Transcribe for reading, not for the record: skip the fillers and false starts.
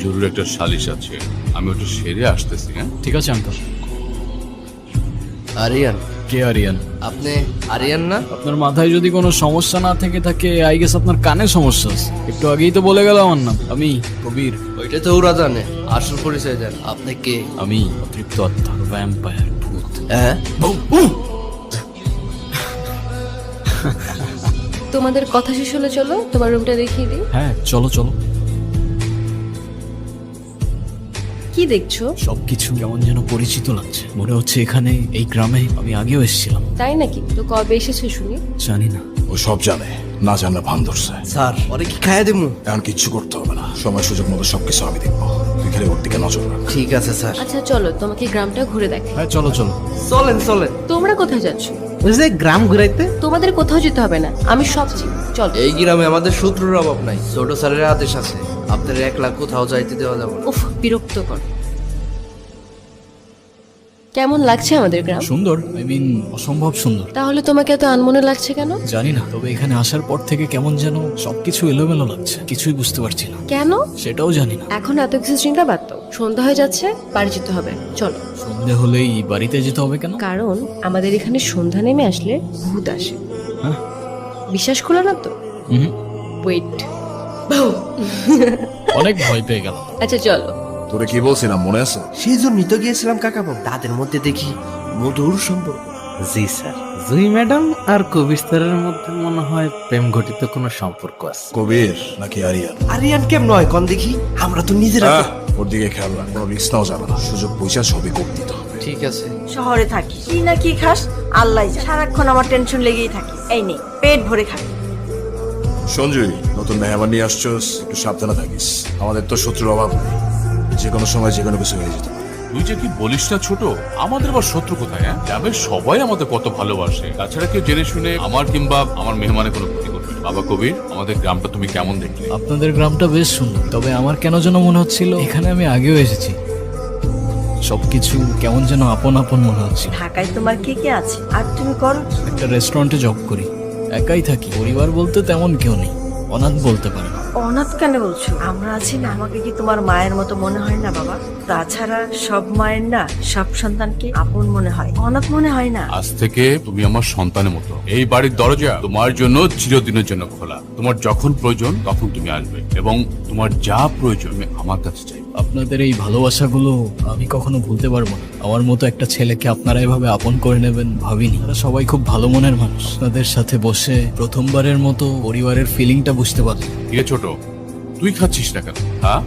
জরুরি একটা সালিশ আছে, আমি ওটা সেরে আসতেছি। হ্যাঁ, ঠিক আছে আঙ্কেল। আরিয়ান, কে আরিয়ান? আপনি আরিয়ান না? আপনার মাথায় যদি কোনো সমস্যা না থেকে থাকে, আই গেস আপনার কানে সমস্যা আছে। একটু আগেই তো বলে গেল আমার নাম, আমি কবির। ওইটা তো ওরা জানে, আসল পরিচয় দেন। আপনি কে? আমি অতৃপ্ত আত্মা, ভ্যাম্পায়ার, ভূত। হ্যাঁ, তোমাদের কথা শেষ হলে চলো তোমার রুমটা দেখিয়ে দিই। হ্যাঁ চলো চলো। কি দেখছো? সবকিছু কেমন যেন পরিচিত লাগছে, মনে হচ্ছে এখানে এই গ্রামে আমি আগেও এসেছিলাম। তাই নাকি? তো কবে এসেছো শুনি? জানি না। ও সব জানে, না জানলে ভান ধরছে। স্যার ওরে কি খাইয়া দেবো? এখন কিচ্ছু করতে হবে না, সময় সুযোগ মতো সবকিছু আমি দেখবো, তুই খালি ওর দিকে নজর রাখ। ঠিক আছে স্যার। আচ্ছা চলো তোমাকে গ্রামটা ঘুরে দেখে। হ্যাঁ চলো চলো। চলেন চলেন। তোমরা কোথায় যাচ্ছ? ওই যে গ্রাম ঘুরাইতে। তোমাদের কোথাও যেতে হবে না, আমি সব চিনি। চলো। এই গ্রামে আমাদের শত্রুর অভাব নাই, ছোট স্যারের আদেশ আছে, আপনার 1 লাখ কোথাও যাইতে দেওয়া যাবে না। উফ, বিরক্তকর। কেমন লাগছে আমাদের গ্রাম? সুন্দর, আই মিন অসম্ভব সুন্দর। তাহলে তোমাকে এত আনমনে লাগছে কেন? জানি না, তবে এখানে আসার পর থেকে কেমন যেন সবকিছু এলোমেলো লাগছে, কিছুই বুঝতে পারছি না। কেন? সেটাও জানি না। এখন এত কিছু চিন্তা বাদ দাও, সন্ধ্যা হয়ে যাচ্ছে, বাড়ি যেতে হবে। চলো। সন্ধে হলেই বাড়িতে যেতে হবে কেন? কারণ আমাদের এখানে সন্ধ্যা নেমে আসলে ভূত আসে। হ্যাঁ? বিশ্বাস করো না তো? হুম, ওয়েট। অনেক ভয় পেয়ে গেলাম। আচ্ছা চলো। তোরে কি বলছিলাম মনে আছে? সেই জন্যই তো গিয়েছিলাম কাকাবাবু। তাদের মধ্যে দেখি মধুর সম্পর্ক। জি স্যার, জুই ম্যাডাম আর কবির স্যারের মধ্যে মনে হয় প্রেম ঘটিত কোনো সম্পর্ক আছে। কবির নাকি আরিয়ান? আরিয়ান কেমন হয় কন দেখি, আমরা তো নিজেরা আহ, ওর দিকে খেয়াল রাখ, কোনো রিস্ক নাও যাবে না, সুযোগ পয়সা সবই করতে দিতে হবে। ঠিক আছে। শহরে থাকি কি না কি খাস আল্লাহ জানে। সারাক্ষণ আমার টেনশন লেগেই থাকে। এই নে পেট ভরে খাবি। সঞ্জয়, নতুন মেহমান নিয়ে আসছোস, একটু সাবধানে থাকিস, আমাদের তো শত্রুর অভাব নেই, যে কোনো সময় যে কোনো কিছু হয়ে যেতে পারে। তুই যে কি বলিস না ছোট, আমাদের আবার শত্রু কোথায়? হ্যাঁ, গ্রামের সবাই আমাদের কত ভালোবাসে, তাছাড়া কেউ জেনে শুনে আমার কিংবা আমার মেহমানের কোনো ক্ষতি করবে না। বাবা কবির, আমাদের গ্রামটা তুমি কেমন দেখলে? আপনাদের গ্রামটা বেশ সুন্দর, তবে আমার কেন যেন মনে হচ্ছিল এখানে আমি আগেও এসেছি। সবকিছু কেমন যেন আপন আপন মনে হচ্ছে। ঢাকায় তোমার কে কে আছে আর তুমি করো কি? একটা রেস্টুরেন্টে জব করি, একাই থাকি, পরিবার বলতে তেমন কেউ নেই, অনাথ বলতে পারেন। অনাথ কেন বলছো? আমরা আছি না, আমাকে কি তোমার মায়ের মতো মনে হয় না বাবা? তাছাড়া সব মায়ের না সব সন্তানকে আপন মনে হয়, অনাথ মনে হয় না। আজ থেকে তুমি আমার সন্তানের মতো। এই বাড়ির দরজা তোমার জন্য চিরদিনের জন্য খোলা। তোমার যখন প্রয়োজন তখন তুমি আসবে, এবং তোমার যা প্রয়োজন তুমি আমার কাছে চাইবে। আপনাদের এই ভালোবাসাগুলো আমি কখনো ভুলতে পারবো না। আমার মতো একটা ছেলেকে আপনারা এভাবে আপন করে নেবেন ভাবিনি। তারা সবাই খুব ভালো মনের মানুষ। আপনাদের সাথে বসে প্রথমবারের মতো পরিবারের ফিলিংটা বুঝতে পারলাম। ঠিক ছোট, তুই খাচ্ছিস না কেন? হ্যাঁ,